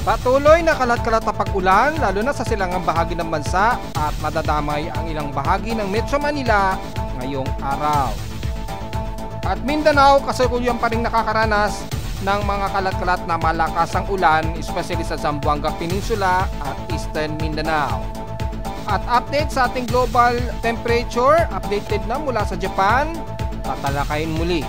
Patuloy na kalat-kalat na pag-ulan lalo na sa silangang bahagi ng bansa at madadamay ang ilang bahagi ng Metro Manila ngayong araw. At Mindanao kasalukuyan pa rin nakakaranas ng mga kalat-kalat na malakasang ulan, especially sa Zamboanga Peninsula at Eastern Mindanao. At update sa ating global temperature, updated na mula sa Japan, tatalakayin muli.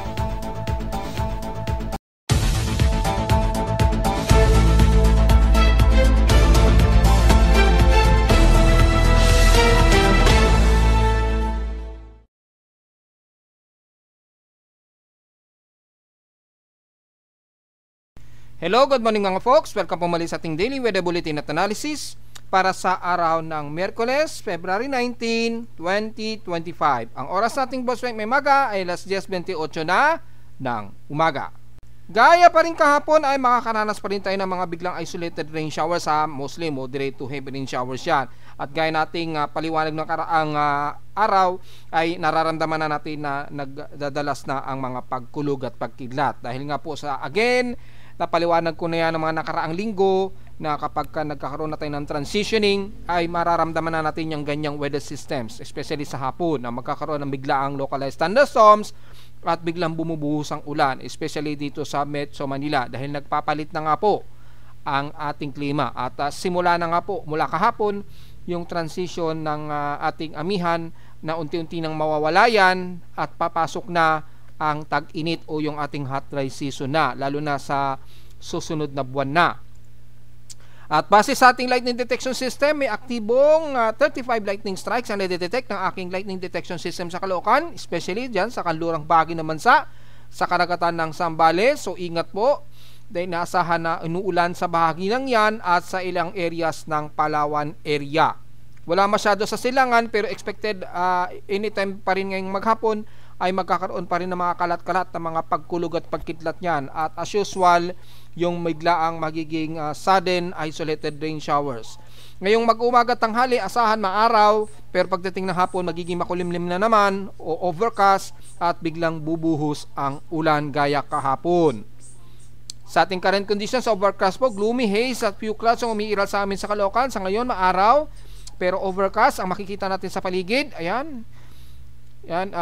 Hello, good morning mga folks. Welcome po muli sa ating Daily Weather Bulletin at Analysis para sa araw ng Miyerkules, February 19, 2025. Ang oras nating Boss Frank may maga ay alas 10:28 na ng umaga. Gaya pa rin kahapon ay makakaranas pa rin tayo ng mga biglang isolated rain showers sa mostly moderate to heavy rain showers yan. At gaya nating paliwanag ng karaang araw ay nararamdaman na natin na nagdadalas na ang mga pagkulog at pagkidlat. Dahil nga po sa napaliwanag ko na yan ng mga nakaraang linggo na kapag nagkakaroon na tayo ng transitioning ay mararamdaman na natin yung ganyang weather systems, especially sa hapon na magkakaroon ng biglaang localized thunderstorms at biglang bumubuhos ang ulan, especially dito sa Metro Manila dahil nagpapalit na nga po ang ating klima at simula na nga po mula kahapon yung transition ng ating amihan na unti-unti nang mawawala yan at papasok na ang tag-init o yung ating hot dry season na, lalo na sa susunod na buwan na. At base sa ating lightning detection system, may aktibong 35 lightning strikes ang nade-detect ng aking lightning detection system sa Caloocan, especially dyan sa kanlurang bahagi ng bansa, sa karagatan ng Zambales. So ingat po, dahil naasahan na inuulan sa bahagi ng yan at sa ilang areas ng Palawan area. Wala masyado sa silangan pero expected anytime pa rin ngayong maghapon ay magkakaroon pa rin ng mga kalat-kalat na mga pagkulog at pagkitlat niyan. At as usual, yung biglaang magiging sudden isolated rain showers. Ngayong mag-umaga tanghali, asahan maaraw, pero pagdating ng hapon, magiging makulimlim na naman o overcast at biglang bubuhos ang ulan gaya kahapon. Sa ating current conditions, overcast po, gloomy haze at few clouds ang umiiral sa amin sa Caloocan. Sa ngayon, maaraw, pero overcast ang makikita natin sa paligid. Ayan. Yan,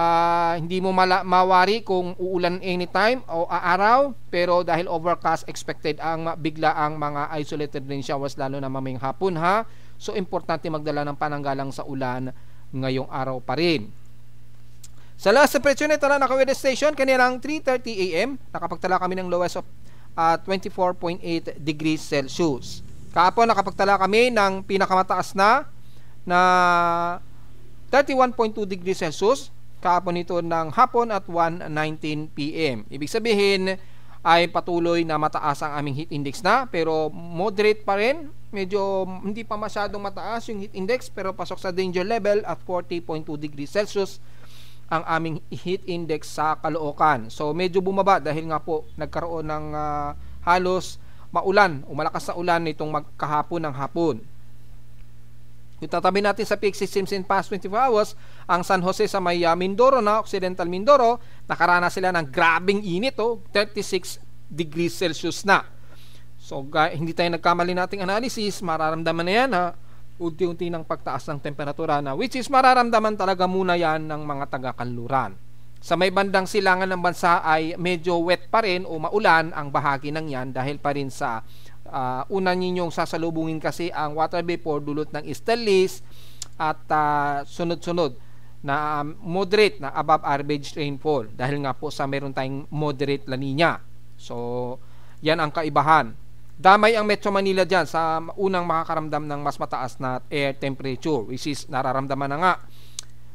hindi mo mawari kung uulan anytime o aaraw, pero dahil overcast, expected ang bigla ang mga isolated rain showers lalo na mamayang hapon ha. So importante magdala ng pananggalang sa ulan ngayong araw pa rin. Sa last temperature nito na naka-weather station kanilang 3:30 AM, nakapagtala kami ng lowest of 24.8 degrees Celsius. Kahapon nakapagtala kami ng pinakamataas na 31.2 degrees Celsius kahapon nito ng hapon at 1:19 PM. Ibig sabihin ay patuloy na mataas ang aming heat index na, pero moderate pa rin. Medyo hindi pa masyadong mataas yung heat index pero pasok sa danger level at 40.2 degrees Celsius ang aming heat index sa Caloocan. So medyo bumaba dahil nga po nagkaroon ng halos maulan o malakas na ulan nitong magkahapon ng hapon. Kung tatabi natin sa peak systems in past 24 hours, ang San Jose sa may Mindoro na, Occidental Mindoro, nakaranas sila ng grabing init, 36 degrees Celsius na. So, hindi tayo nagkamali nating analysis, mararamdaman na yan, unti-unti ng pagtaas ng temperatura na, which is mararamdaman talaga muna yan ng mga taga-kanluran. Sa may bandang silangan ng bansa ay medyo wet pa rin o maulan ang bahagi ng yan dahil pa rin sa una ninyong sasalubungin kasi ang water vapor dulot ng easterlies at sunod-sunod na moderate na above average rainfall dahil nga po sa meron tayong moderate La Nina. So yan ang kaibahan. Damay ang Metro Manila dyan sa unang makakaramdam ng mas mataas na air temperature, which is nararamdaman na nga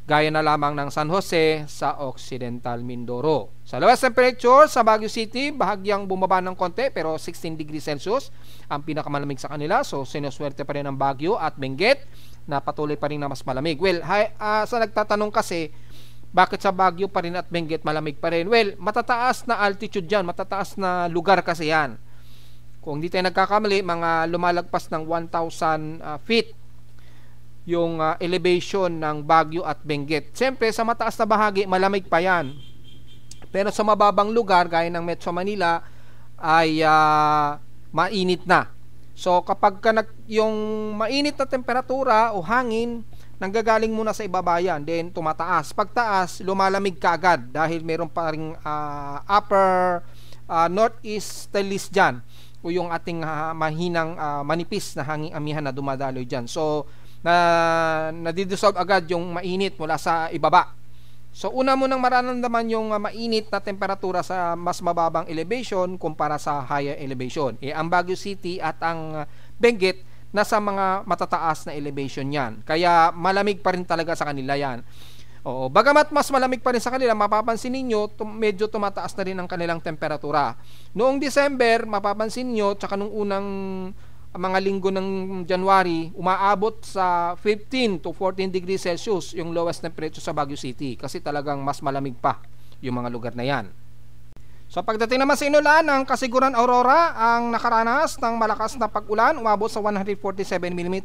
gaya na lamang ng San Jose sa Occidental Mindoro. Sa lowest temperature sa Baguio City, bahagyang bumaba ng konti pero 16 degrees Celsius ang pinakamalamig sa kanila. So sinuswerte pa rin ang Baguio at Benguet na patuloy pa rin na mas malamig. Well, sa nagtatanong kasi bakit sa Baguio pa rin at Benguet malamig pa rin? Well, matataas na altitude dyan, matataas na lugar kasi yan. Kung hindi tayo nagkakamali, mga lumalagpas ng 1,000 feet yung elevation ng Baguio at Benguet. Siyempre, sa mataas na bahagi, malamig pa yan. Pero sa mababang lugar, gaya ng Metro Manila, ay mainit na. So kapag yung mainit na temperatura o hangin, nanggagaling muna sa ibaba yan, then tumataas. Pagtaas, lumalamig ka agad dahil meron pa ring upper northeasterlies dyan o yung ating mahinang manipis na hanging amihan na dumadaloy dyan. So nadidissolve agad yung mainit mula sa ibaba. So una mo nang mararamdaman yung mainit na temperatura sa mas mababang elevation kumpara sa higher elevation. Ang Baguio City at ang Benguet nasa mga matataas na elevation yan. Kaya malamig pa rin talaga sa kanila yan. Oo, bagamat mas malamig pa rin sa kanila, mapapansin ninyo medyo tumataas na rin ang kanilang temperatura. Noong December, mapapansin nyo, tsaka nung unang mga linggo ng January, umaabot sa 15 to 14 degrees Celsius yung lowest temperature sa Baguio City kasi talagang mas malamig pa yung mga lugar na yan. So pagdating naman sa inulan, ang Kasiguran Aurora ang nakaranas ng malakas na pag-ulan, umabot sa 147 mm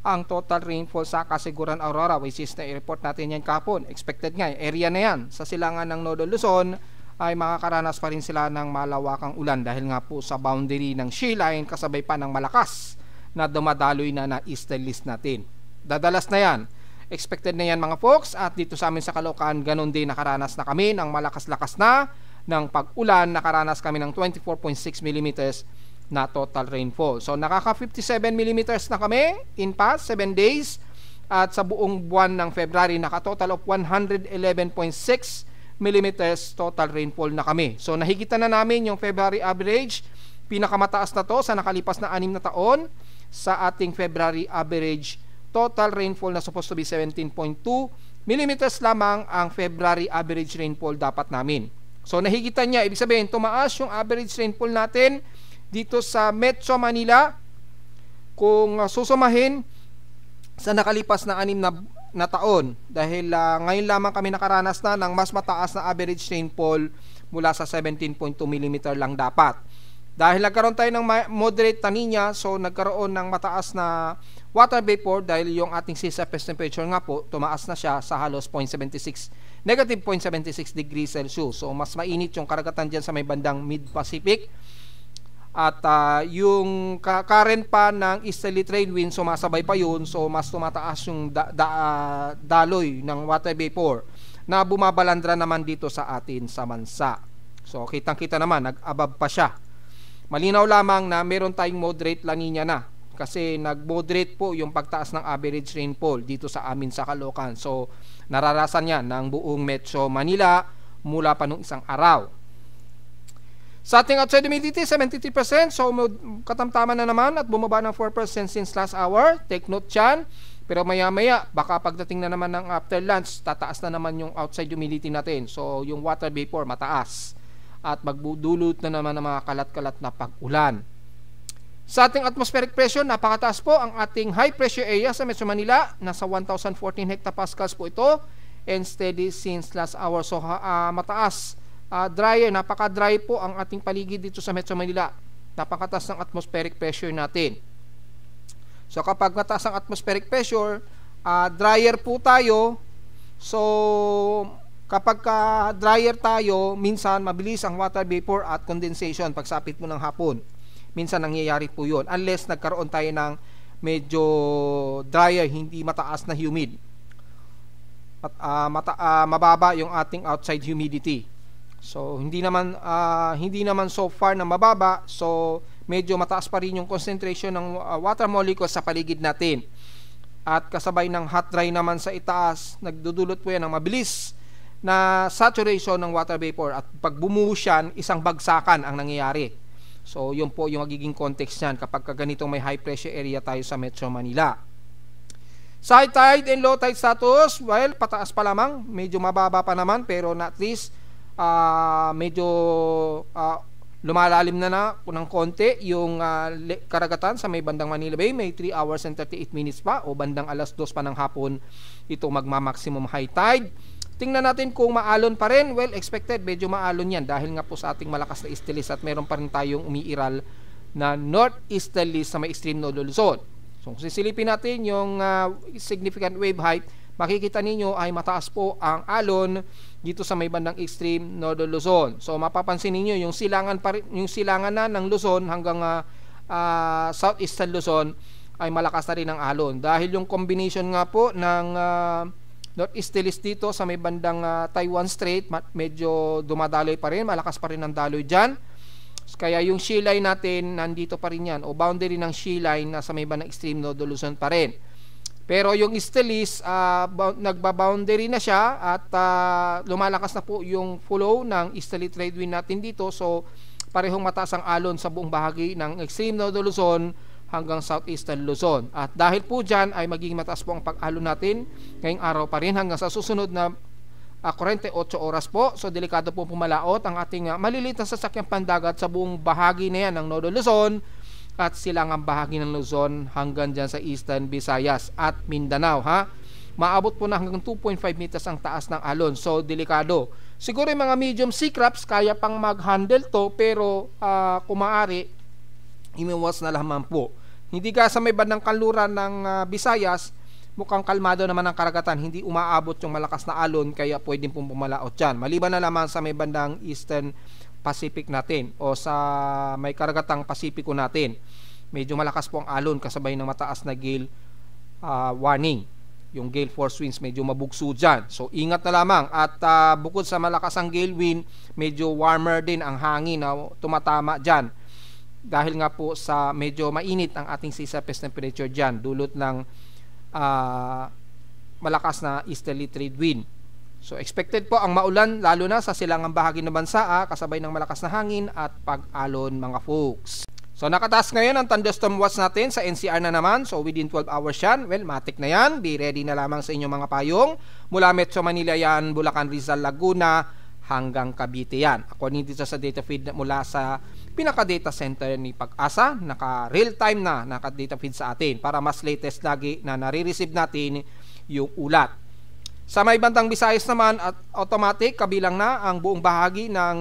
ang total rainfall sa Kasiguran Aurora, which is na-report natin yan kahapon. Expected nga, area na yan sa silangan ng Nodo Luzon ay makakaranas pa rin sila ng malawakang ulan dahil nga po sa boundary ng shear line kasabay pa ng malakas na dumadaloy na easterlies natin. Dadalas na yan. Expected na yan mga folks, at dito sa amin sa Caloocan ganun din nakaranas na kami ng malakas-lakas na ng pag-ulan. Nakaranas kami ng 24.6 mm na total rainfall. So nakaka 57 mm na kami in past 7 days, at sa buong buwan ng February naka total of 111.6 millimeters total rainfall na kami. So nahigitan na namin yung February average. Pinakamataas na to sa nakalipas na 6 na taon. Sa ating February average total rainfall na supposed to be 17.2 millimeters lamang ang February average rainfall dapat namin. So nahigitan niya, ibig sabihin tumaas yung average rainfall natin dito sa Metro Manila kung susumahin sa nakalipas na 6 na taon, dahil ngayon lamang kami nakaranas na ng mas mataas na average rainfall mula sa 17.2 mm lang dapat. Dahil nagkaroon tayo ng moderate La Nina, so nagkaroon ng mataas na water vapor dahil yung ating sea surface temperature nga po tumaas na siya sa halos negative 0.76 degrees Celsius. So mas mainit yung karagatan dyan sa may bandang Mid-Pacific. At yung current pa ng easterly trade wind, sumasabay pa yun, so mas tumataas yung daloy ng water vapor na bumabalandra naman dito sa atin sa bansa. So kitang-kita naman, nag-above pa siya. Malinaw lamang na meron tayong moderate La Nina na kasi nag-moderate po yung pagtaas ng average rainfall dito sa amin sa Caloocan. So nararasan yan ng buong Metro Manila mula pa nung isang araw. Sa ating outside humidity, 73%. So, katamtaman na naman at bumaba ng 4% since last hour. Take note dyan. Pero maya-maya, baka pagdating na naman ng after lunch, tataas na naman yung outside humidity natin. So, yung water vapor mataas. At magdudulot na naman ng mga kalat-kalat na pag-ulan. Sa ating atmospheric pressure, napakataas po ang ating high pressure area sa Metro Manila. Nasa 1,014 hectopascals po ito. And steady since last hour. So, mataas. Dryer, napaka-dry po ang ating paligid dito sa Metro Manila. Napakataas ng atmospheric pressure natin. So kapag mataas ang atmospheric pressure, dryer po tayo. So kapag dryer tayo, minsan mabilis ang water vapor at condensation pagsapit mo ng hapon. Minsan nangyayari po yun unless nagkaroon tayo ng medyo dryer, hindi mataas na humid. Mababa yung ating outside humidity. So hindi naman so far na mababa, so medyo mataas pa rin yung concentration ng water molecules sa paligid natin. At kasabay ng hot dry naman sa itaas, nagdudulot po yan ng mabilis na saturation ng water vapor, at pag bumuhos yan, isang bagsakan ang nangyayari. So yun po yung magiging context niyan kapag ganitong may high pressure area tayo sa Metro Manila. Sa high tide and low tide status, well, pataas pa lamang, medyo mababa pa naman, pero at least medyo lumalalim na ng konti yung karagatan sa may bandang Manila Bay. May 3 hours and 38 minutes pa o bandang alas 2 pa ng hapon ito magma-maximum high tide. Tingnan natin kung maalon pa rin. Well, expected medyo maalon yan dahil nga po sa ating malakas na easterlies at meron pa rin tayong umiiral na northeasterlies sa may extreme Nodo Luzon. So kung sisilipin natin yung significant wave height, makikita ninyo ay mataas po ang alon dito sa may bandang extreme Nodo Luzon. So mapapansin ninyo yung silangan na ng Luzon hanggang southeastern Luzon ay malakas na rin ang alon. Dahil yung combination nga po ng northeasterlies dito sa may bandang Taiwan Strait, medyo dumadaloy pa rin, malakas pa rin ang daloy dyan. Kaya yung sea line natin, nandito pa rin yan, o boundary ng sea line na sa may bandang extreme North Luzon pa rin. Pero yung easterlies, nagba-boundary na siya at lumalakas na po yung flow ng easterly trade wind natin dito. So, parehong mataas ang alon sa buong bahagi ng extreme North Luzon hanggang southeastern Luzon. At dahil po dyan ay magiging mataas po ang pag-alon natin ngayong araw pa rin hanggang sa susunod na 48 oras po. So delikado po pumalaot ang ating maliliit na sasakyang pandagat sa buong bahagi na yan ng Northern Luzon at silangang bahagi ng Luzon hanggang dyan sa Eastern Visayas at Mindanao. Maabot po na hanggang 2.5 meters ang taas ng alon. So delikado. Siguro yung mga medium sea crabs kaya pang mag-handle to, pero kung maaari imiwas na lamang po. Hindi ka sa may bandang kanluran ng Visayas, mukhang kalmado naman ang karagatan, hindi umaabot yung malakas na alon, kaya pwedeng pong pumalaot dyan. Maliban na lamang sa may bandang Eastern Pacific natin o sa may karagatang Pasipiko natin, medyo malakas po ang alon kasabay ng mataas na gale warning. Yung gale force winds medyo mabugso dyan, so ingat na lamang. At bukod sa malakas ang gale wind, medyo warmer din ang hangin na tumatama dyan dahil nga po sa medyo mainit ang ating sea surface temperature dyan, dulot ng malakas na easterly trade wind. So expected po ang maulan lalo na sa silangang bahagi ng bansa kasabay ng malakas na hangin at pag-alon mga folks. So nakataas ngayon ang thunderstorm watch natin sa NCR na naman. So within 12 hours yan, well matik na yan, be ready na lamang sa inyong mga payong. Mula Metro Manila yan, Bulacan, Rizal, Laguna hanggang Cavite yan. According dito sa data feed mula sa pinaka-data center ni Pag-asa, naka-real-time na naka-data feed sa atin para mas latest lagi na nare-receive natin yung ulat. Sa may bandang Visayas naman at automatic, kabilang na ang buong bahagi ng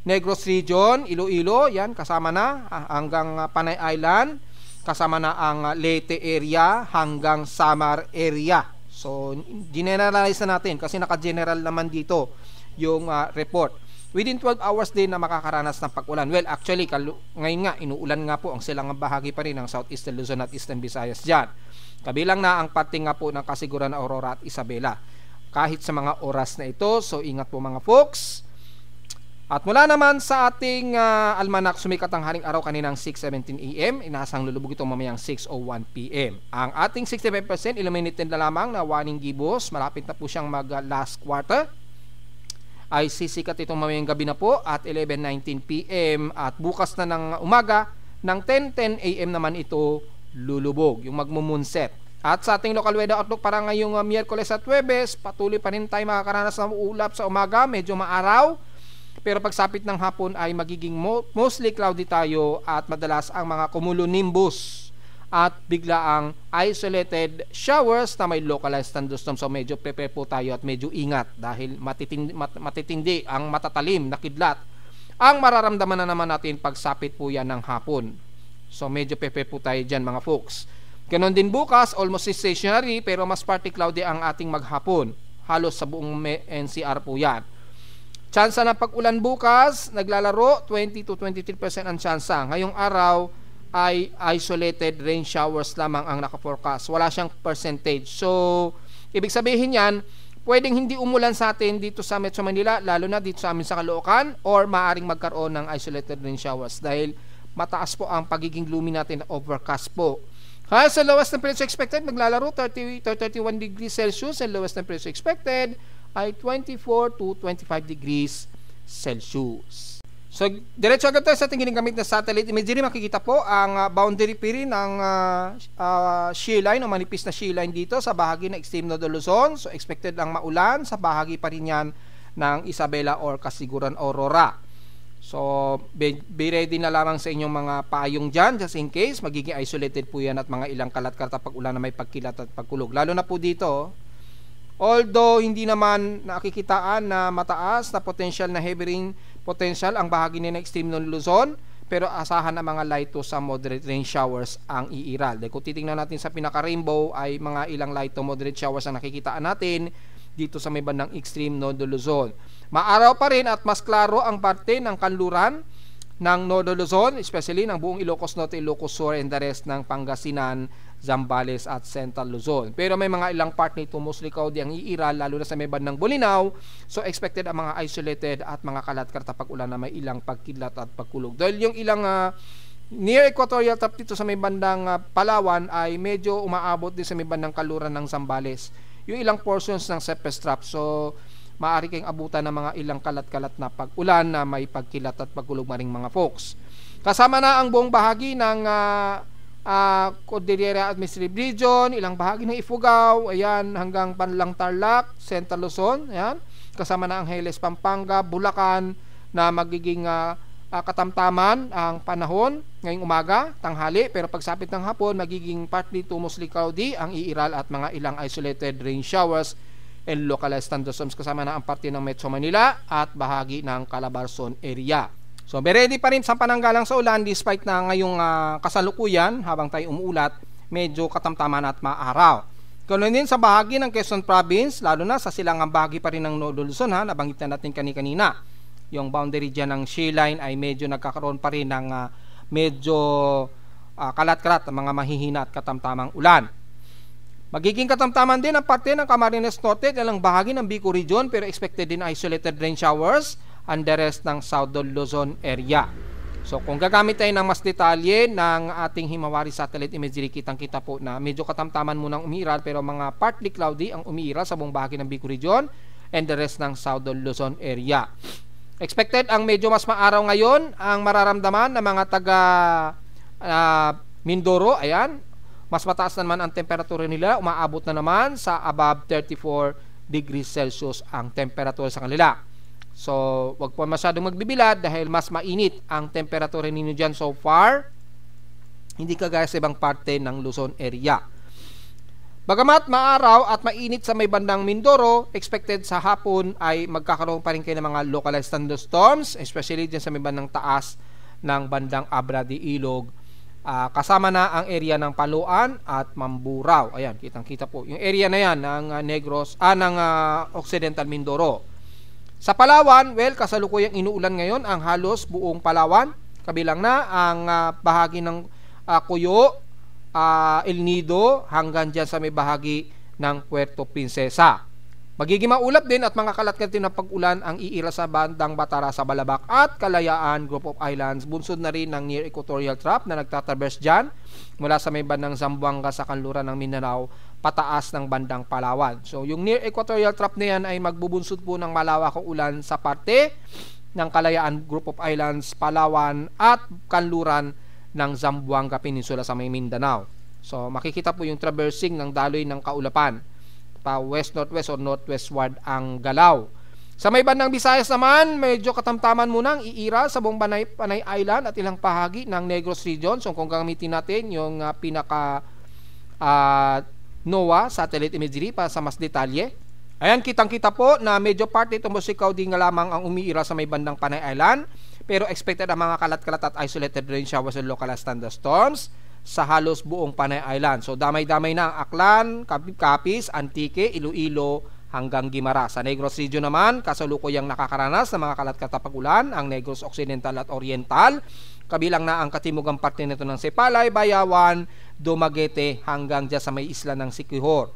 Negros Region, Iloilo, yan kasama na hanggang Panay Island, kasama na ang Leyte area hanggang Samar area. So, generalize na natin kasi naka-general naman dito yung report. Within 12 hours din na makakaranas ng pag-ulan. Well, actually, ngayon nga, inuulan nga po ang silangang bahagi pa rin ng Southeastern Luzon at Eastern Visayas dyan. Kabilang na ang pating nga po ng Kasiguran, Aurora at Isabela. Kahit sa mga oras na ito, so ingat po mga folks. At mula naman sa ating almanak, sumikat ang haring araw kaninang 6:17 AM, inasang lulubog ito mamayang 6:01 PM. Ang ating 65% illuminated na lamang na warning gibbous, malapit na po siyang mag last quarter, ay sisikat itong mamayang gabi na po at 11:19 PM at bukas na ng umaga ng 10:10 AM naman ito lulubog, yung magmumunset. At sa ating local weather outlook para ngayong Miyerkules at Huwebes, patuloy pa rin tayo makakaranas ng ulap sa umaga, medyo maaraw, pero pagsapit ng hapon ay magiging mostly cloudy tayo at madalas ang mga cumulonimbus at biglaang isolated showers na may localized thunderstorms. So medyo prepare po tayo at medyo ingat dahil matitindi ang matatalim na kidlat ang mararamdaman na naman natin pagsapit po yan ng hapon. So medyo prepare po tayo dyan mga folks. Ganon din bukas, almost stationary pero mas partly cloudy ang ating maghapon. Halos sa buong NCR po yan. Tsansa ng pag-ulan bukas, naglalaro 20 to 23% ang tsansa. Ngayong araw ay isolated rain showers lamang ang naka-forecast. Wala siyang percentage. So, ibig sabihin yan, pwedeng hindi umulan sa atin dito sa Metro Manila, lalo na dito sa amin sa Caloocan, or maaring magkaroon ng isolated rain showers dahil mataas po ang pagiging gloomy natin na overcast po. Kaya sa lowest temperature expected, maglalaro 30 to 31 degrees Celsius. And lowest temperature expected ay 24 to 25 degrees Celsius. So, diretso agad tayo sa ating ginagamit na satellite imagery. Makikita po ang boundary period ng shear line o manipis na shear line dito sa bahagi ng extreme Northern Luzon. So, expected ang maulan sa bahagi pa rin yan ng Isabela or Kasiguran, Aurora. So, be ready na lamang sa inyong mga payong dyan just in case. Magiging isolated po yan at mga ilang kalat-kalat pag ulan na may pagkilat at pagkulog. Lalo na po dito, although hindi naman nakikitaan na mataas na potential na heavy rain potential ang bahagi ni ng extreme ng Luzon, pero asahan ang mga light to sa moderate rain showers ang iiral. Dahil kung titingnan natin sa pinaka-rainbow ay mga ilang light to moderate showers ang nakikitaan natin dito sa may bandang extreme Northern Luzon. Maaraw pa rin at mas klaro ang parte ng kanluran ng Northern Luzon, especially ng buong Ilocos Norte, Ilocos Sur, and the rest ng Pangasinan, Zambales at Central Luzon. Pero may mga ilang part nito mostly cloudy ang iiral, lalo na sa may bandang Bolinao. So expected ang mga isolated at mga kalat-kalat na pag-ulan na may ilang pagkidlat at pagkulog. Dahil yung ilang near equatorial trough dito sa may bandang Palawan ay medyo umaabot din sa may bandang kaluran ng Zambales. Yung ilang portions ng surface trough. So maaari kayong abutan ng mga ilang kalat-kalat na pag-ulan na may pagkilat at pagkulog maring mga folks. Kasama na ang buong bahagi ng Cordillera Administrative Region, ilang bahagi ng Ifugao, ayan, hanggang Panlang Tarlac, Central Luzon, ayan. Kasama na ang Angeles, Pampanga, Bulacan, na magiging katamtaman ang panahon ngayong umaga, tanghali, pero pagsapit ng hapon, magiging partly to mostly cloudy ang iiral at mga ilang isolated rain showers and localized thunderstorms, kasama na ang parte ng Metro Manila at bahagi ng Calabarzon area. So, be ready pa rin sa pananggalang sa ulan despite na ngayong kasalukuyan habang tayo umuulat, medyo katamtaman at maaraw. Ganoon din sa bahagi ng Quezon Province, lalo na sa silangang bahagi pa rin ng Northern Luzon, nabanggit na natin kanina. Yung boundary dyan ng shear line ay medyo nagkakaroon pa rin ng medyo kalat-kalat, mga mahihina at katamtamang ulan. Magiging katamtaman din ang parte ng Camarines Norte, ilang bahagi ng Bicol Region, pero expected din isolated rain showers and the rest ng Southern Luzon area. So kung gagamit tayo ng mas detalye ng ating Himawari satellite imagery, kitang-kita po na medyo katamtaman munang umiiral, pero mga partly cloudy ang umiiral sa buong bahagi ng Bicol Region and the rest ng Southern Luzon area. Expected ang medyo mas maaraw ngayon ang mararamdaman ng mga taga Mindoro, ayan. Mas mataas na naman ang temperatura nila, umaabot na naman sa above 34 degrees Celsius ang temperatura sa kanila. So, wag po masyadong magbibilad dahil mas mainit ang temperatura ninyo dyan so far. Hindi kagaya sa ibang parte ng Luzon area. Bagamat maaraw at mainit sa may bandang Mindoro, expected sa hapon ay magkakaroon pa rin kayo ng mga localized thunderstorms, especially dyan sa may bandang taas ng bandang Abra de Ilog. Kasama na ang area ng Paluan at Mamburao. Ayan, kitang-kita po. Yung area na yan ng Negros, ng Occidental Mindoro. Sa Palawan, well, kasalukuyang inuulan ngayon ang halos buong Palawan. Kabilang na ang bahagi ng Cuyo, El Nido, hanggang dyan sa may bahagi ng Puerto Princesa. Magiging maulap din at mga kalat-kalat din na pag-ulan ang iira sa bandang Batara sa Balabac at Kalayaan Group of Islands. Bunsod na rin ng near equatorial trough na nagtatraverse dyan mula sa may bandang Zamboanga sa kanluran ng Mindanao pataas ng bandang Palawan. So yung near equatorial trough na yan ay magbubunsod po ng malawakang ulan sa parte ng Kalayaan Group of Islands, Palawan at kanluran ng Zamboanga Peninsula sa may Mindanao. So makikita po yung traversing ng daloy ng kaulapan. Pa west-northwest or northwestward ang galaw. Sa may bandang Visayas naman, medyo katamtaman muna ang iira sa buong Panay Island at ilang bahagi ng Negros Region. So kung gamitin natin yung pinaka NOAA satellite imagery para sa mas detalye. Ayan, kitang-kita po na medyo part ito musikaw din nga lamang ang umiira sa may bandang Panay Island. Pero expected ang mga kalat-kalat at isolated rain showers and localized thunderstorms sa halos buong Panay Island. So damay-damay na ang Aklan, Capiz, Antique, Iloilo hanggang Guimara. Sa Negros Region naman, kasalukuyang nakakaranas ng mga kalat-kalat pag-ulan ang Negros Occidental at Oriental. Kabilang na ang katimugang parte nito ng Sipalay, Bayawan, Dumaguete hanggang dyan sa may isla ng Siquijor.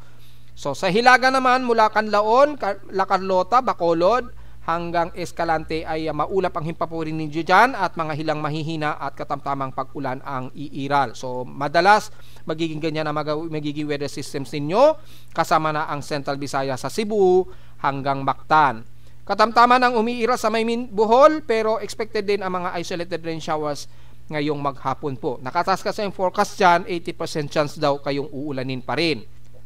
So sa Hilaga naman mula Canlaon, La Carlota, Bacolod hanggang Escalante ay maulap ang himpapurin ninyo dyan at mga hilang mahihina at katamtamang pag-ulan ang iiral. So madalas magiging ganyan ang magiging weather systems ninyo, kasama na ang Central Visayas sa Cebu hanggang Mactan. Katamtaman ang umiiral sa may Bohol, pero expected din ang mga isolated rain showers ngayong maghapon po. Nakataas kasi yung forecast dyan, 80% chance daw kayong uulanin pa rin.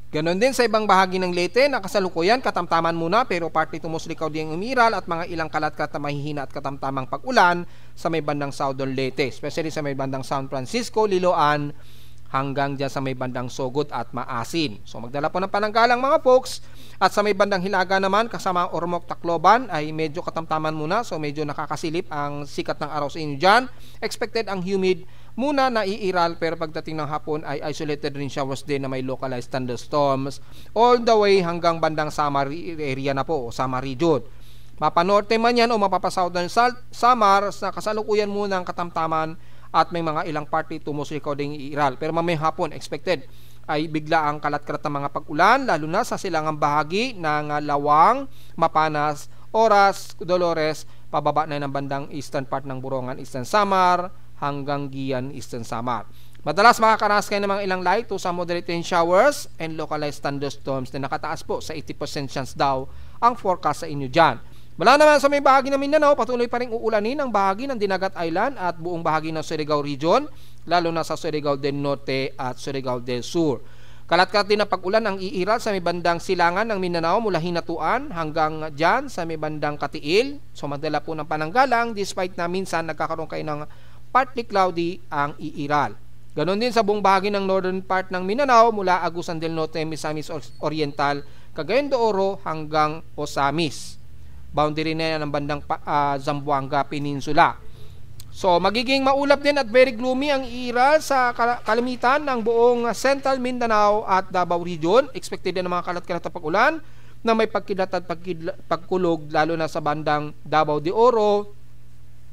Ganon din sa ibang bahagi ng Leyte na kasalukuyan, katamtaman muna pero partly to mostly cloudy ang umiral at mga ilang kalat-kalat na mahihina at katamtamang pag-ulan sa may bandang Southern Leyte, especially sa may bandang San Francisco, Liloan hanggang dyan sa may bandang Sogot at Maasin. So magdala po ng pananggalang mga folks. At sa may bandang Hilaga naman kasama ang Ormoc, Tacloban ay medyo katamtaman muna, so medyo nakakasilip ang sikat ng araw sa inyo dyan. Expected ang humid muna na iiral, pero pagdating ng hapon ay isolated rain showers din na may localized thunderstorms all the way hanggang bandang Samar area na po o Samar region. Mapanorte man yan o mapapasouthern Samar na kasalukuyan muna ang katamtaman at may mga ilang party tumusikaw ding iiral. Pero mamayang hapon, expected ay bigla ang kalat-kalat ng mga pag-ulan, lalo na sa silangang bahagi ng Lawang, Mapanas, Oras, Dolores, pababa na ng bandang eastern part ng Borongan, Eastern Samar, hanggang Gian, Eastern Samar. Madalas makakaranas kayo ng mga ilang light to some moderate rain showers and localized thunderstorms na nakataas po sa 80% chance daw ang forecast sa inyo dyan. Mula naman sa may bahagi ng Mindanao, patuloy pa rin uulanin ang bahagi ng Dinagat Island at buong bahagi ng Surigao Region, lalo na sa Surigao del Norte at Surigao del Sur. Kalat-kalat din na pag-ulan ang iiral sa may bandang silangan ng Mindanao mula Hinatuan hanggang dyan sa may bandang Katiil. So madala po ng pananggalang despite na minsan nagkakaroon kayo ng partly cloudy ang iiral. Ganon din sa buong bahagi ng northern part ng Mindanao mula Agusan del Norte, Misamis Oriental, Cagayan de Oro hanggang Osamis. Boundary na yan ng bandang Zamboanga Peninsula. So magiging maulap din at very gloomy ang iiral sa kalamitan ng buong Central Mindanao at Davao Region. Expected din ng mga kalat-kalat na pag-ulan na may pagkilat at pagkulog lalo na sa bandang Davao de Oro,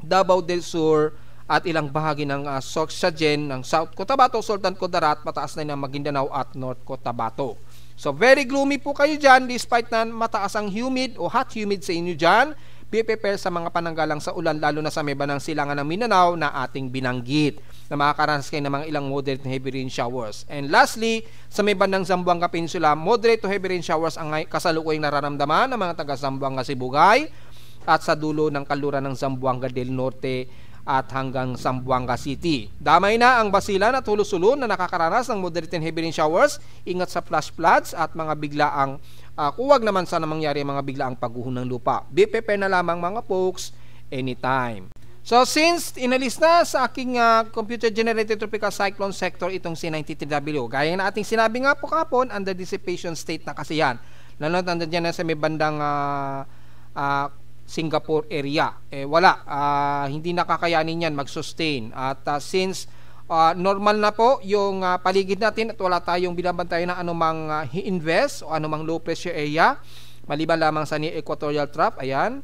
Davao del Sur at ilang bahagi ng Sorsogen ng South Cotabato, Sultan Kudarat, pataas na ng Maguindanao at North Cotabato. So very gloomy po kayo dyan despite na mataas ang humid o hot humid sa inyo dyan. Be prepared sa mga pananggalang sa ulan lalo na sa may bandang silangan ng Mindanao na ating binanggit na makakaranas kayo ng mga ilang moderate to heavy rain showers. And lastly, sa may bandang Zamboanga Peninsula, moderate to heavy rain showers ang kasalukuyang nararamdaman ng mga taga Zamboanga Sibugay at sa dulo ng kaluran ng Zamboanga del Norte at hanggang Zamboanga City. Damay na ang Basilan at Hulusulun na nakakaranas ng moderate and heavy rain showers. Ingat sa flash floods at mga biglaang kuwag naman sana mangyari mga biglaang pagguho ng lupa. Be prepared na lamang mga folks anytime. So since inalis na sa aking computer generated tropical cyclone sector itong C93W, gaya na ating sinabi nga po kahapon, under dissipation state na kasi yan. Lalo na dyan na sa may bandang Singapore area. Wala, hindi nakakayanin yan mag-sustain. At since normal na po yung paligid natin at wala tayong binabantayan na anumang i-invest o anumang low pressure area, maliban lamang sa near equatorial trough, ayan.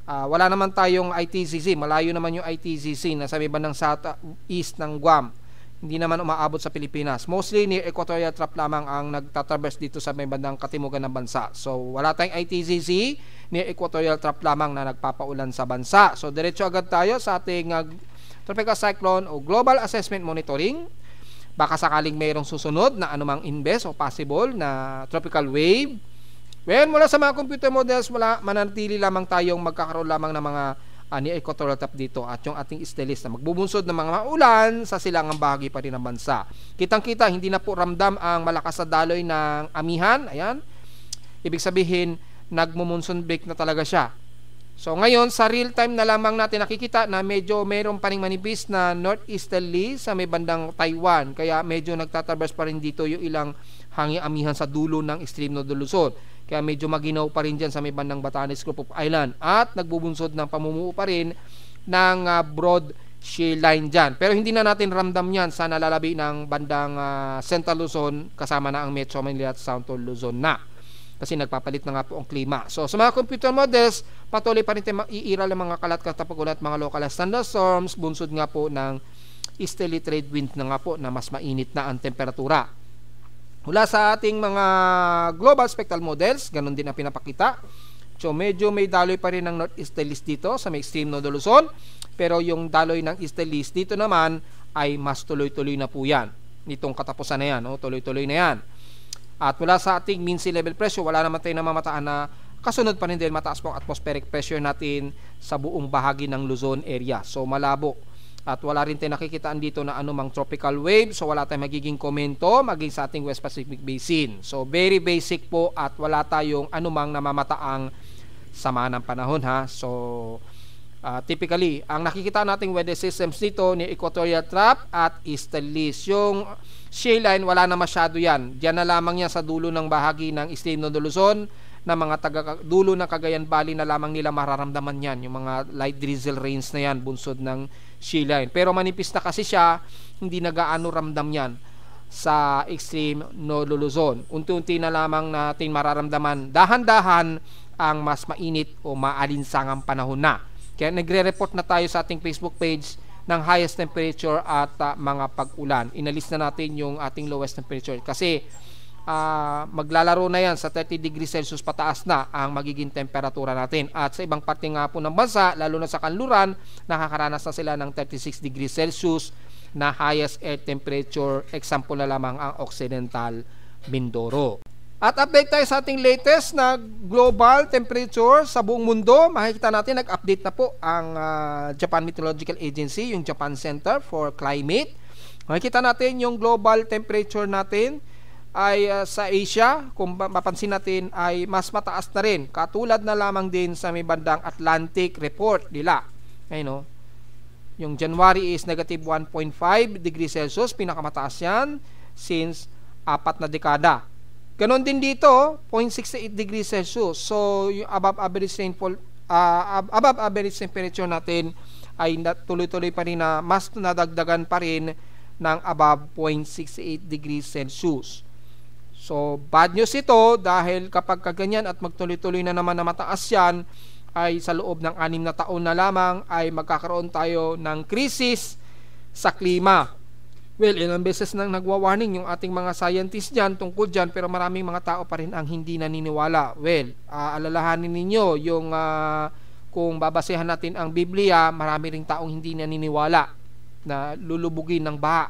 Wala naman tayong ITCC, malayo naman yung ITCC na sa may bandang southeast ng Guam. Hindi naman umaabot sa Pilipinas. Mostly near equatorial trough lamang ang nagtatraverse dito sa may bandang katimugan ng bansa. So wala tayong ITCC, near equatorial trough lamang na nagpapaulan sa bansa. So diretso agad tayo sa ating tropical cyclone o global assessment monitoring. Baka sakaling mayroong susunod na anumang invest o possible na tropical wave. Well, mula sa mga computer models, mananatili lamang tayong magkakaroon lamang ng mga near equatorial trough dito at yung ating isdelis na magbubunsod ng mga maulan sa silangang bahagi pa rin ng bansa. Kitang-kita, hindi na po ramdam ang malakas na daloy ng amihan. Ayan. Ibig sabihin, nagmumonsoon break na talaga siya. So ngayon, sa real time na lamang natin nakikita na medyo mayroon pa ring manipis na northeasterly sa may bandang Taiwan. Kaya medyo nagtatraverse pa rin dito yung ilang hanging amihan sa dulo ng extreme north Luzon. Kaya medyo maginaw pa rin dyan sa may bandang Batanes Group of Island. At nagbubunsod ng pamumuo pa rin ng broad shear line dyan. Pero hindi na natin ramdam yan sa nalalabi ng bandang Central Luzon kasama na ang Metro Manila at Central Luzon na. Kasi nagpapalit na nga po ang klima. So sa mga computer models, patuloy pa rin tayo iiral ang mga kalat-kalat na pag-ulan at mga localized thunderstorms. Bunsod nga po ng easterly trade wind na nga po na mas mainit na ang temperatura. Mula sa ating mga global spectral models, ganun din ang pinapakita. So medyo may daloy pa rin ng northeasterlies dito sa may extreme north Luzon. Pero yung daloy ng easterlies dito naman ay mas tuloy-tuloy na po yan. Nitong katapusan na yan, tuloy-tuloy na yan. At mula sa ating mean sea level pressure, wala naman tayong namamataan na kasunod pa rin din mataas po ang atmospheric pressure natin sa buong bahagi ng Luzon area. So malabo. At wala rin tayong nakikitaan dito na anumang tropical wave. So wala tayong magiging komento maging sa ating West Pacific Basin. So very basic po at wala tayong anumang namamataang sama ng panahon ha. So typically, ang nakikita nating weather systems dito ni equatorial trough at easterlies. Yung shear line, wala na masyado yan. Diyan na lamang yan sa dulo ng bahagi ng extreme north Luzon na mga dulo ng Cagayan Valley na lamang nila mararamdaman yan. Yung mga light drizzle rains na yan, bunsod ng shear line. Pero manipis na kasi siya, hindi na gaano ramdam yan sa extreme north Luzon. Unti-unti na lamang natin mararamdaman dahan-dahan ang mas mainit o maalinsangang panahon na. Kaya nagre-report na tayo sa ating Facebook page ng highest temperature at mga pag-ulan. Inalis na natin yung ating lowest temperature kasi maglalaro na yan sa 30 degrees Celsius pataas na ang magiging temperatura natin. At sa ibang parte nga po ng bansa, lalo na sa kanluran, nakakaranas na sila ng 36 degrees Celsius na highest air temperature. Example na lamang ang Occidental Mindoro. At update tayo sa ating latest na global temperature sa buong mundo. Makikita natin nag-update na po ang Japan Meteorological Agency, yung Japan Center for Climate. Makikita natin yung global temperature natin ay sa Asia, kung mapansin natin, ay mas mataas na rin. Katulad na lamang din sa may bandang Atlantic report nila. Ayun, yung January is negative 1.5 degrees Celsius, pinakamataas yan since 4 na dekada. Ganon din dito, 0.68 degrees Celsius. So, yung above average rainfall, above average temperature natin ay tuloy-tuloy pa rin na mas nadagdagan pa rin ng above 0.68 degrees Celsius. So, bad news ito dahil kapag kaganyan at magtuloy-tuloy na naman na mataas yan, ay sa loob ng 6 na taon na lamang ay magkakaroon tayo ng krisis sa klima. Well, ilang beses nang nagwa-warning yung ating mga scientists dyan tungkol dyan, pero maraming mga tao pa rin ang hindi naniniwala. Well, alalahanin ninyo yung kung babasehan natin ang Biblia, marami ring taong hindi naniniwala na lulubugin ng baha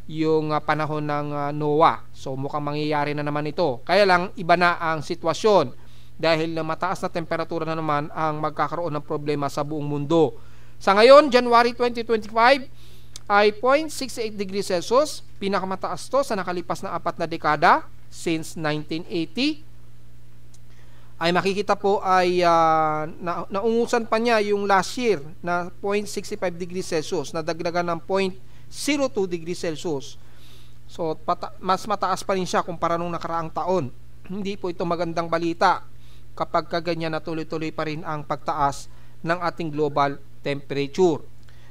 yung panahon ng Noah. So mukhang mangyayari na naman ito. Kaya lang iba na ang sitwasyon dahil na mataas na temperatura na naman ang magkakaroon ng problema sa buong mundo. Sa ngayon, January 2025 ay 0.68 degrees Celsius, pinakamataas to sa nakalipas na 4 na dekada since 1980. Ay makikita po ay naungusan pa niya yung last year na 0.65 degrees Celsius, na dagdagan ng 0.02 degrees Celsius. So mas mataas pa rin siya kumpara nung nakaraang taon. Hindi po ito magandang balita kapag kaganyan na tuloy-tuloy pa rin ang pagtaas ng ating global temperature.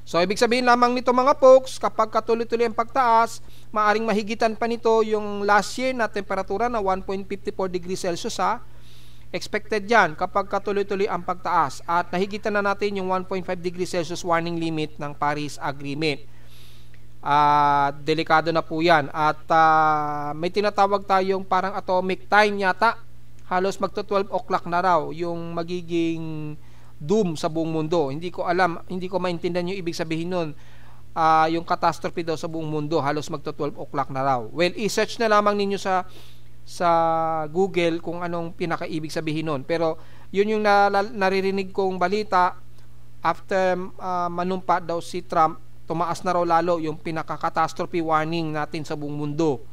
So, ibig sabihin lamang nito mga folks, kapag katuloy-tuloy ang pagtaas, maaring mahigitan pa nito yung last year na temperatura na 1.54 degrees Celsius expected yan kapag katuloy-tuloy ang pagtaas. At nahigitan na natin yung 1.5 degrees Celsius warning limit ng Paris Agreement. Delikado na po yan. At may tinatawag tayong parang atomic time yata. Halos magto 12 o'clock na raw yung magiging doom sa buong mundo. Hindi ko alam, hindi ko maintindihan yung ibig sabihin nun. Yung catastrophe daw sa buong mundo, halos magto 12 o'clock na raw. Well, i-search na lamang ninyo sa Google kung anong pinakaibig sabihin nun. Pero yun yung naririnig kong balita after manumpa daw si Trump, tumaas na raw lalo yung pinaka-catastrophe warning natin sa buong mundo.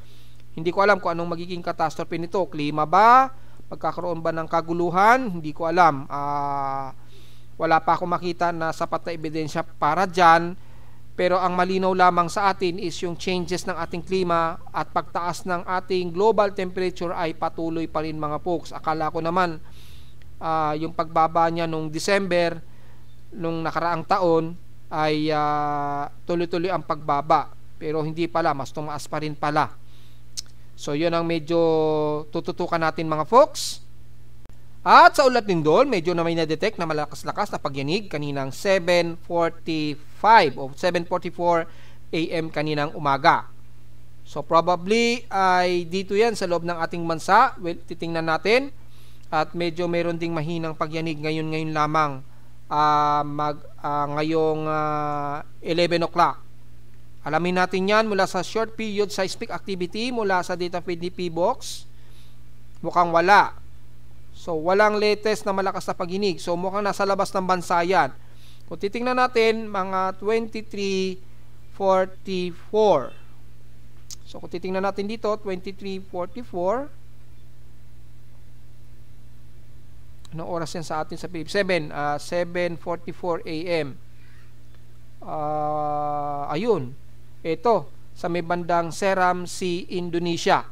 Hindi ko alam kung anong magiging catastrophe nito. Klima ba? Magkakaroon ba ng kaguluhan? Hindi ko alam. Wala pa akong makita na sapat na ebidensya para dyan, pero ang malinaw lamang sa atin is yung changes ng ating klima at pagtaas ng ating global temperature ay patuloy pa rin mga folks. Akala ko naman yung pagbaba niya nung December nung nakaraang taon ay tuloy-tuloy ang pagbaba, pero hindi pala, mas tumaas pa rin pala. So yun ang medyo tututukan natin mga folks. At sa ulat lindol, medyo na may na-detect na malakas-lakas na pagyanig kaninang 7:45 o 7:44 AM kaninang umaga. So probably ay dito yan sa loob ng ating bansa. Well, titingnan natin. At medyo meron ding mahinang pagyanig ngayon lamang ngayong 11 o'clock. Alamin natin yan mula sa short period seismic activity mula sa data PDP box. Mukhang wala. So, walang latest na malakas na pagyanig. So, mukhang nasa labas ng bansa yan. Kung titingnan natin, mga 23:44. So, kung titingnan natin dito, 23:44. Anong oras yan sa atin sa Philippines? 7:44 AM. Ayun. Ito, sa may bandang Seram Sea, Indonesia.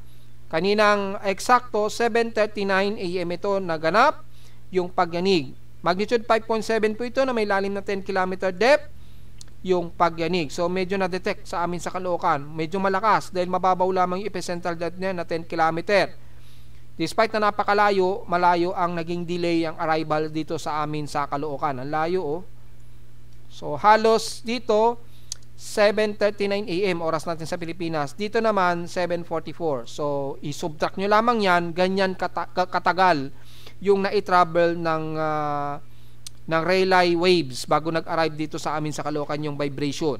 Kaninang eksakto 7:39 AM ito naganap yung pagyanig. Magnitude 5.7 po ito na may lalim na 10 km depth yung pagyanig. So medyo na-detect sa amin sa Caloocan. Medyo malakas dahil mababaw lamang yung epicentral depth niya na 10 km. Despite na napakalayo, malayo ang naging delay ang arrival dito sa amin sa Caloocan. Ang layo oh. So halos dito 7:39 AM oras natin sa Pilipinas. Dito naman 7:44. So i-subtract nyo lamang yan, ganyan katagal yung na-travel ng relay waves bago nag-arrive dito sa amin sa Caloocan yung vibration.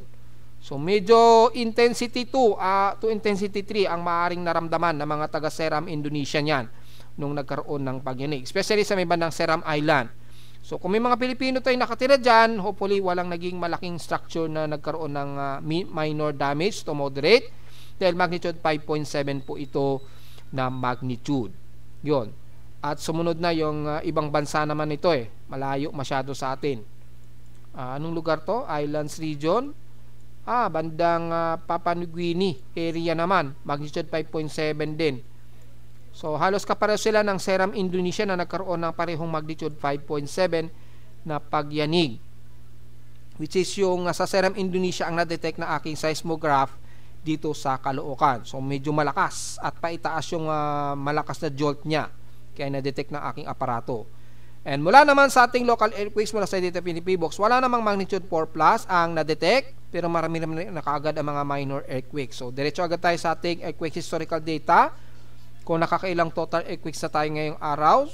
So medyo intensity 2 to intensity 3 ang maaaring naramdaman ng mga taga Seram Indonesia niyan nung nagkaroon ng pagyanig, especially sa may bandang Seram Island. So kung may mga Pilipino tayong nakatira dyan, hopefully walang naging malaking structure na nagkaroon ng minor damage to moderate, dahil magnitude 5.7 po ito na magnitude. Yon. At sumunod na yung ibang bansa naman ito malayo masyado sa atin. Anong lugar to? Islands region. Bandang Papua New Guinea area naman, magnitude 5.7 din. So halos kapareho sila ng Seram Indonesia na nagkaroon ng parehong magnitude 5.7 na pagyanig, which is yung sa Seram Indonesia ang na-detect na aking seismograph dito sa Caloocan. So medyo malakas at paitaas yung malakas na jolt niya, kaya na-detect ng aking aparato. And mula naman sa ating local earthquakes mula sa data PNP-BOX, wala namang magnitude 4 plus ang na-detect, pero marami naman na kaagad ang mga minor earthquakes. So diretso agad tayo sa ating earthquake historical data. Kung nakakailang total earthquakes na tayo ngayong araw,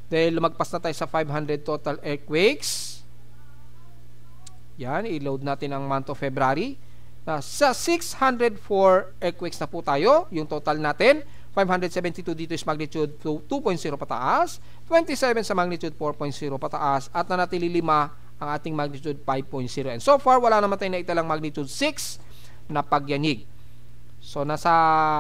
dahil lumagpas na tayo sa 500 total earthquakes. Yan, i-load natin ang month of February. Sa 604 earthquakes na po tayo, yung total natin. 572 dito is magnitude 2.0 pataas, 27 sa magnitude 4.0 pataas, at nanatili 5 ang ating magnitude 5.0. And so far, wala naman tayo na italang magnitude 6 na pagyanig. So nasa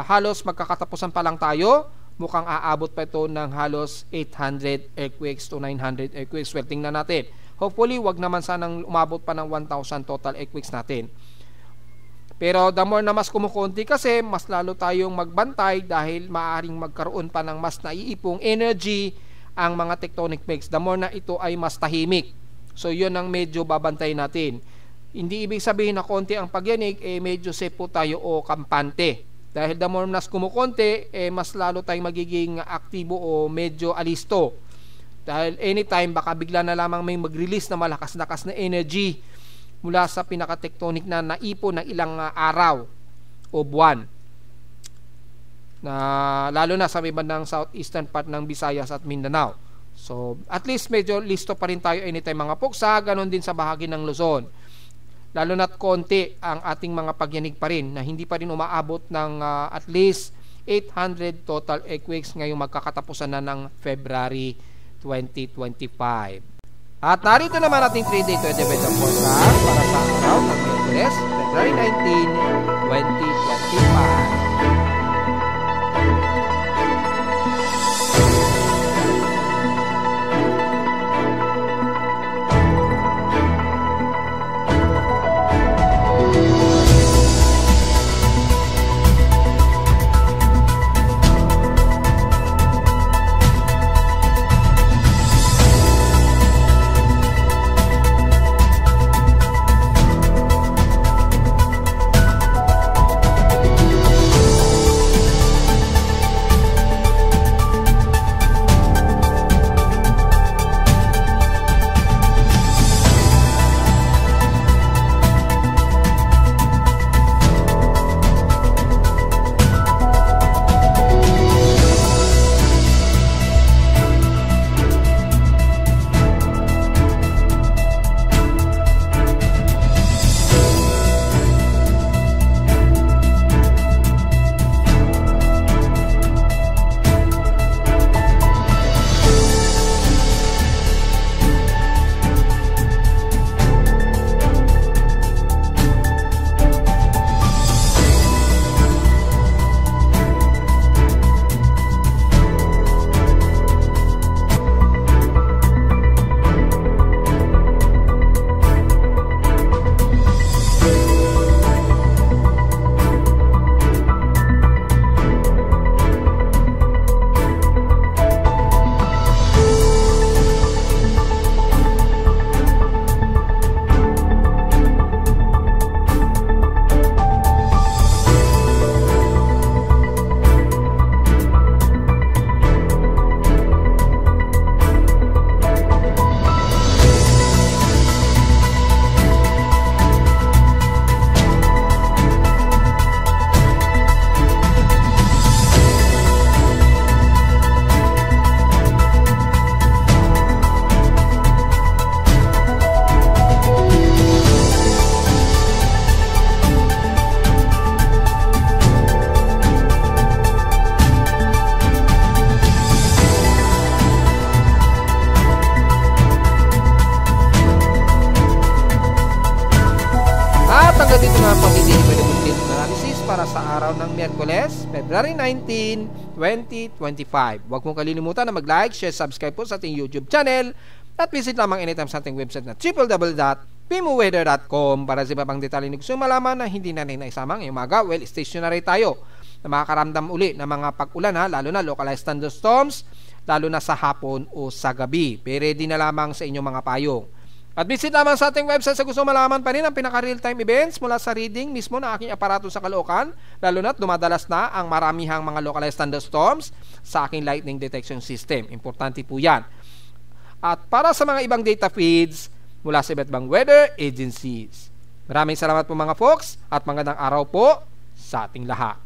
halos magkakatapusan pa lang tayo. Mukhang aabot pa ito ng halos 800 earthquakes to 900 earthquakes. Well, tingnan natin. Hopefully, wag naman sanang umabot pa ng 1,000 total earthquakes natin. Pero the more na mas kumukunti kasi, mas lalo tayong magbantay dahil maaaring magkaroon pa ng mas naiipong energy ang mga tectonic plates. The more na ito ay mas tahimik. So yun ang medyo babantay natin. Hindi ibig sabihin na konti ang pagyanig, medyo safe po tayo o kampante. Dahil the more nas kumukonti, mas lalo tayong magiging aktibo o medyo alisto. Dahil anytime baka bigla na lamang may mag-release na malakas-lakas na energy mula sa pinaka-tectonic na naipon ng ilang araw o buwan. Lalo na sa may bandang southeastern part ng Visayas at Mindanao. So, at least medyo listo pa rin tayo anytime mga puksa, ganon din sa bahagi ng Luzon. Lalo na't konti ang ating mga pagyanig pa rin na hindi pa rin umaabot ng at least 800 total earthquakes ngayong magkakatapusan na ng February 2025. At narito naman ating 3-day weather forecast para sa araw ng Miyerkules, February 19, 2025. para sa araw ng Miyerkules, February 19, 2025. Huwag mong kalilimutan na mag-like, share, subscribe po sa ating YouTube channel at visit lamang anytime sa ating website na www.pimuweather.com para sa iba pang detalye na gusto malaman na hindi na naisama ngayong umaga. Well, stationary tayo na makakaramdam uli ng mga pag-ulan lalo na localized thunderstorms, lalo na sa hapon o sa gabi. Ready na lamang sa inyong mga payong. At visit lamang sa ating website sa gusto malaman pa rin ang pinaka-real-time events mula sa reading mismo ng aking aparato sa Caloocan, lalo na't dumadalas na ang maramihang mga localized thunderstorms sa aking lightning detection system. Importante po yan. At para sa mga ibang data feeds mula sa iba't ibang weather agencies. Maraming salamat po mga folks at magandang araw po sa ating lahat.